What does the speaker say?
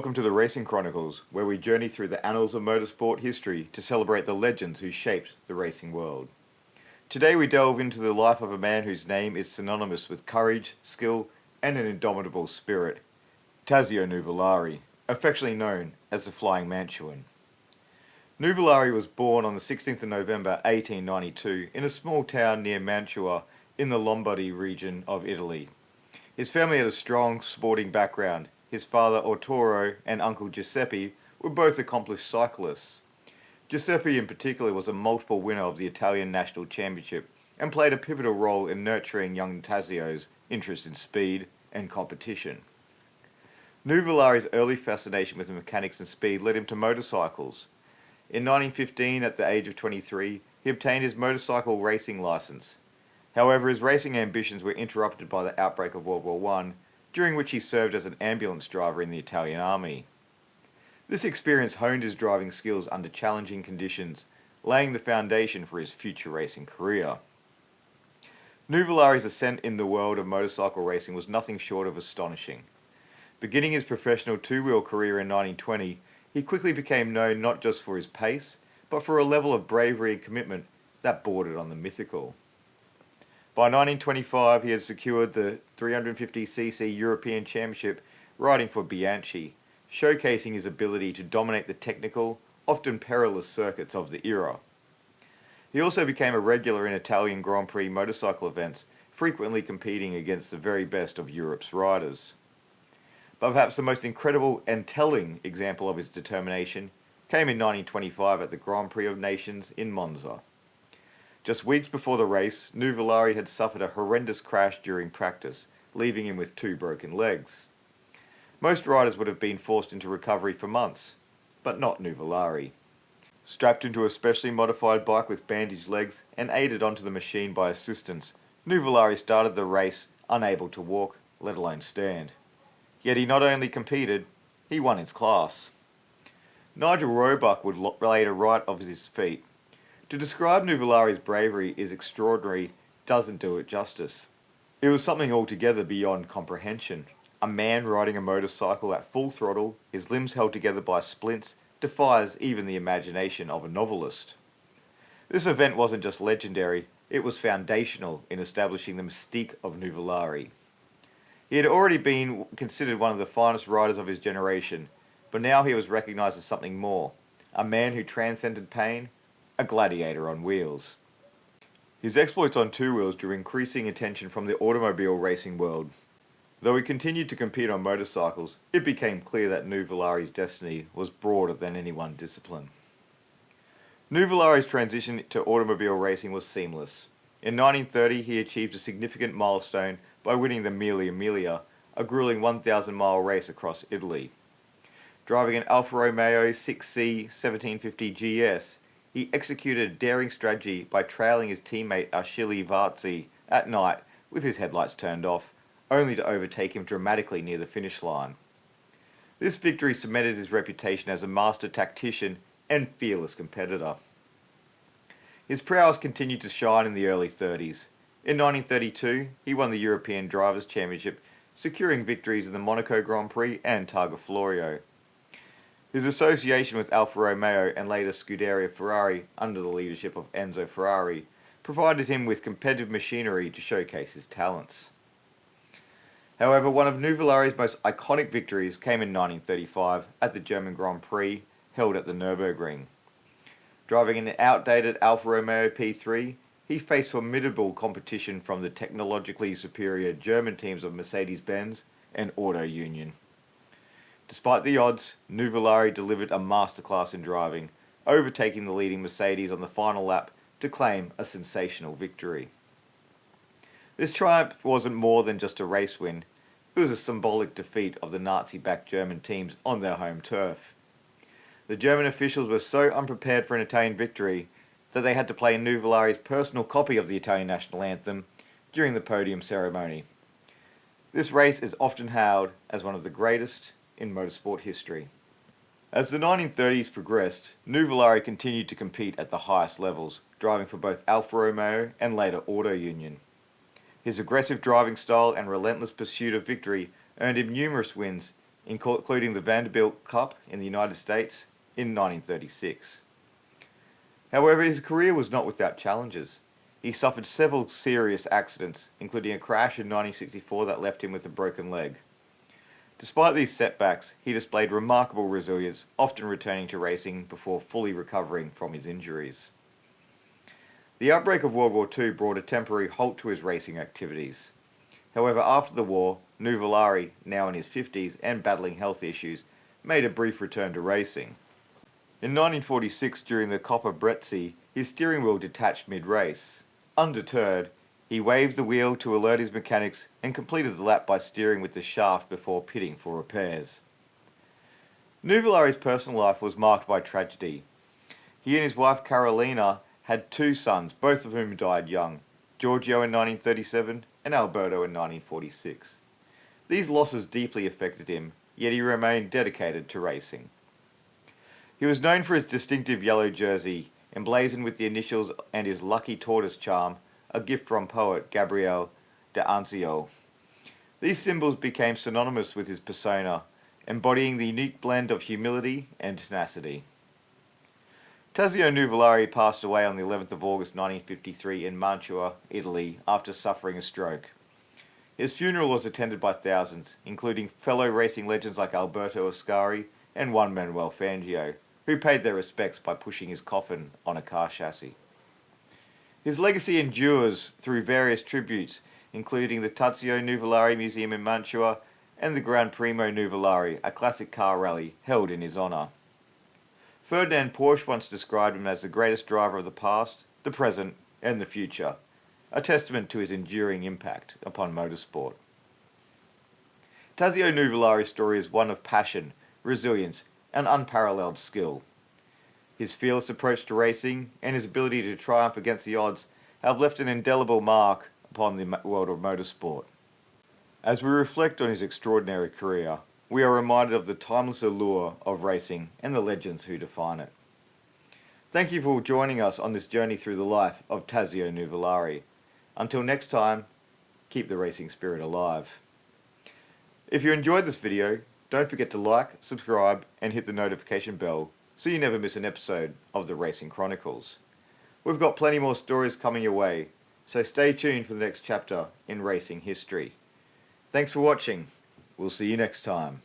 Welcome to the Racing Chronicles, where we journey through the annals of motorsport history to celebrate the legends who shaped the racing world. Today we delve into the life of a man whose name is synonymous with courage, skill, and an indomitable spirit, Tazio Nuvolari, affectionately known as the Flying Mantuan. Nuvolari was born on the 16th of November 1892 in a small town near Mantua in the Lombardy region of Italy. His family had a strong sporting background. His father Arturo and uncle Giuseppe were both accomplished cyclists. Giuseppe in particular was a multiple winner of the Italian National Championship and played a pivotal role in nurturing young Tazio's interest in speed and competition. Nuvolari's early fascination with mechanics and speed led him to motorcycles. In 1915, at the age of 23, he obtained his motorcycle racing license. However, his racing ambitions were interrupted by the outbreak of World War I, during which he served as an ambulance driver in the Italian army. This experience honed his driving skills under challenging conditions, laying the foundation for his future racing career. Nuvolari's ascent in the world of motorcycle racing was nothing short of astonishing. Beginning his professional two-wheel career in 1920, he quickly became known not just for his pace, but for a level of bravery and commitment that bordered on the mythical. By 1925, he had secured the 350cc European Championship riding for Bianchi, showcasing his ability to dominate the technical, often perilous circuits of the era. He also became a regular in Italian Grand Prix motorcycle events, frequently competing against the very best of Europe's riders. But perhaps the most incredible and telling example of his determination came in 1925 at the Grand Prix of Nations in Monza. Just weeks before the race, Nuvolari had suffered a horrendous crash during practice, leaving him with 2 broken legs. Most riders would have been forced into recovery for months, but not Nuvolari. Strapped into a specially modified bike with bandaged legs and aided onto the machine by assistants, Nuvolari started the race unable to walk, let alone stand. Yet he not only competed, he won his class. Nigel Roebuck would later write of his feat. To describe Nuvolari's bravery is extraordinary doesn't do it justice. It was something altogether beyond comprehension. A man riding a motorcycle at full throttle, his limbs held together by splints, defies even the imagination of a novelist. This event wasn't just legendary, it was foundational in establishing the mystique of Nuvolari. He had already been considered one of the finest riders of his generation, but now he was recognized as something more, a man who transcended pain, a gladiator on wheels. His exploits on two wheels drew increasing attention from the automobile racing world. Though he continued to compete on motorcycles, it became clear that Nuvolari's destiny was broader than any one discipline. Nuvolari's transition to automobile racing was seamless. In 1930, he achieved a significant milestone by winning the Mille Miglia, a grueling 1,000-mile race across Italy. Driving an Alfa Romeo 6C 1750 GS, he executed a daring strategy by trailing his teammate Achille Varzi at night with his headlights turned off, only to overtake him dramatically near the finish line. This victory cemented his reputation as a master tactician and fearless competitor. His prowess continued to shine in the early 30s. In 1932, he won the European Drivers' Championship, securing victories in the Monaco Grand Prix and Targa Florio. His association with Alfa Romeo and later Scuderia Ferrari under the leadership of Enzo Ferrari provided him with competitive machinery to showcase his talents. However, one of Nuvolari's most iconic victories came in 1935 at the German Grand Prix held at the Nürburgring. Driving an outdated Alfa Romeo P3, he faced formidable competition from the technologically superior German teams of Mercedes-Benz and Auto Union. Despite the odds, Nuvolari delivered a masterclass in driving, overtaking the leading Mercedes on the final lap to claim a sensational victory. This triumph wasn't more than just a race win, it was a symbolic defeat of the Nazi-backed German teams on their home turf. The German officials were so unprepared for an Italian victory that they had to play Nuvolari's personal copy of the Italian national anthem during the podium ceremony. This race is often hailed as one of the greatest in motorsport history. As the 1930s progressed, Nuvolari continued to compete at the highest levels, driving for both Alfa Romeo and later Auto Union. His aggressive driving style and relentless pursuit of victory earned him numerous wins, including the Vanderbilt Cup in the United States in 1936. However, his career was not without challenges. He suffered several serious accidents, including a crash in 1964 that left him with a broken leg. Despite these setbacks, he displayed remarkable resilience, often returning to racing before fully recovering from his injuries. The outbreak of World War II brought a temporary halt to his racing activities. However, after the war, Nuvolari, now in his 50s and battling health issues, made a brief return to racing. In 1946, during the Coppa Brezzi, his steering wheel detached mid-race. Undeterred, he waved the wheel to alert his mechanics and completed the lap by steering with the shaft before pitting for repairs. Nuvolari's personal life was marked by tragedy. He and his wife Carolina had two sons, both of whom died young, Giorgio in 1937 and Alberto in 1946. These losses deeply affected him, yet he remained dedicated to racing. He was known for his distinctive yellow jersey, emblazoned with the initials and his lucky tortoise charm, a gift from poet Gabriele D'Annunzio. These symbols became synonymous with his persona, embodying the unique blend of humility and tenacity. Tazio Nuvolari passed away on the 11th of August 1953 in Mantua, Italy, after suffering a stroke. His funeral was attended by thousands, including fellow racing legends like Alberto Ascari and Juan Manuel Fangio, who paid their respects by pushing his coffin on a car chassis. His legacy endures through various tributes, including the Tazio Nuvolari Museum in Mantua and the Gran Premio Nuvolari, a classic car rally held in his honour. Ferdinand Porsche once described him as the greatest driver of the past, the present and the future, a testament to his enduring impact upon motorsport. Tazio Nuvolari's story is one of passion, resilience and unparalleled skill. His fearless approach to racing and his ability to triumph against the odds have left an indelible mark upon the world of motorsport. As we reflect on his extraordinary career, we are reminded of the timeless allure of racing and the legends who define it. Thank you for joining us on this journey through the life of Tazio Nuvolari. Until next time, keep the racing spirit alive. If you enjoyed this video, don't forget to like, subscribe and hit the notification bell so you never miss an episode of the Racing Chronicles. We've got plenty more stories coming your way, so stay tuned for the next chapter in racing history. Thanks for watching. We'll see you next time.